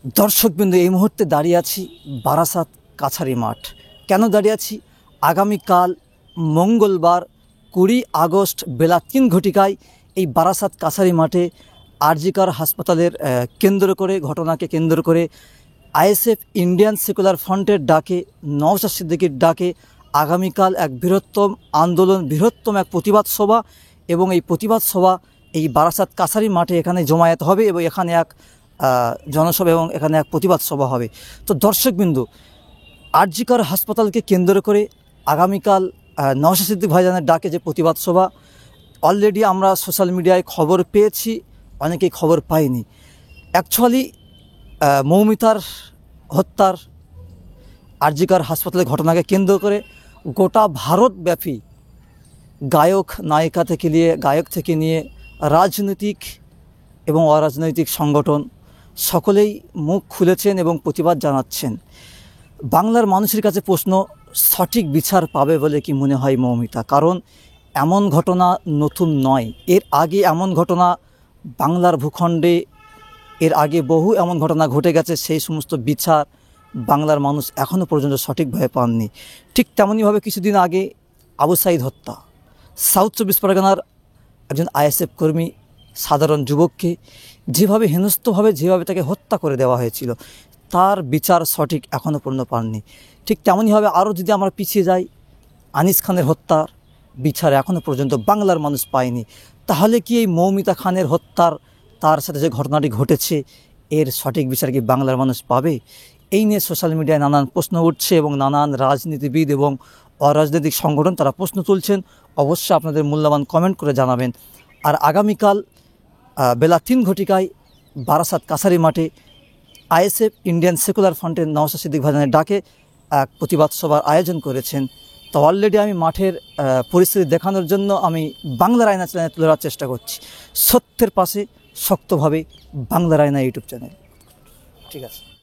দর্শকবৃন্দ, এই মুহূর্তে দাঁড়িয়ে আছি বারাসাত কাছারি মাঠ। কেন দাঁড়িয়ে আছি? আগামীকাল মঙ্গলবার 20 আগস্ট বেলা 3 ঘটিকায় এই বারাসাত কাছারি মাঠে আর.জি. কর হাসপাতালের ঘটনাকে কেন্দ্র করে আইএসএফ ইন্ডিয়ান সেকুলার ফ্রন্টের ডাকে, নওশাদ সিদ্দিকীর ডাকে আগামীকাল এক বৃহত্তম আন্দোলন, বৃহত্তম এক প্রতিবাদ সভা, এবং এই প্রতিবাদ সভা এই বারাসাত কাছারি মাঠে এখানে জমায়েত হবে এবং এখানে এক জনসভা এবং এখানে এক প্রতিবাদ সভা হবে। তো দর্শকবিন্দু, আর.জি. কর হাসপাতালকে কেন্দ্র করে আগামীকাল নওশাদ সিদ্দিক ভাইজানের ডাকে যে প্রতিবাদ সভা, অলরেডি আমরা সোশ্যাল মিডিয়ায় খবর পেয়েছি, অনেকেই খবর পায়নি। অ্যাকচুয়ালি মৌমিতার হত্যার, আর.জি. কর হাসপাতালের ঘটনাকে কেন্দ্র করে গোটা ভারতব্যাপী গায়ক থেকে নিয়ে রাজনৈতিক এবং অরাজনৈতিক সংগঠন সকলেই মুখ খুলেছেন এবং প্রতিবাদ জানাচ্ছেন। বাংলার মানুষের কাছে প্রশ্ন, সঠিক বিচার পাবে বলে কি মনে হয় মৌমিতা? কারণ এমন ঘটনা নতুন নয়, এর আগে এমন ঘটনা বাংলার ভূখণ্ডে এর আগে বহু এমন ঘটনা ঘটে গেছে, সেই সমস্ত বিচার বাংলার মানুষ এখনও পর্যন্ত সঠিকভাবে পাননি। ঠিক তেমনইভাবে কিছুদিন আগে আবু সাঈদ হত্যা, সাউথ 24 পরগনার একজন আইএসএফ কর্মী, সাধারণ যুবককে যেভাবে হেনস্থভাবে তাকে হত্যা করে দেওয়া হয়েছিল, তার বিচার সঠিক এখনও পর্যন্ত পাননি। ঠিক তেমনইভাবে আরও যদি আমরা পিছিয়ে যাই, আনিস খানের হত্যার বিচার এখনও পর্যন্ত বাংলার মানুষ পায়নি। তাহলে কি এই মৌমিতা খানের হত্যার, তার সাথে যে ঘটনাটি ঘটেছে, এর সঠিক বিচার কি বাংলার মানুষ পাবে? এই নিয়ে সোশ্যাল মিডিয়ায় নানান প্রশ্ন উঠছে এবং নানান রাজনীতিবিদ এবং অরাজনৈতিক সংগঠন তারা প্রশ্ন তুলছেন। অবশ্যই আপনাদের মূল্যবান কমেন্ট করে জানাবেন। আর আগামীকাল বেলা 3 ঘটিকায় বারাসাত কাছারি মাঠে আইএসএফ ইন্ডিয়ান সেকুলার ফ্রন্টের নওশাদ সিদ্দিক ভাইজানের ডাকে এক প্রতিবাদ সভার আয়োজন করেছেন। তো অলরেডি আমি মাঠের পরিস্থিতি দেখানোর জন্য আমি বাংলার আয়না চ্যানেলে তুলে ধরার চেষ্টা করছি, সত্যের পাশে শক্তভাবে বাংলার আয়না ইউটিউব চ্যানেল। ঠিক আছে।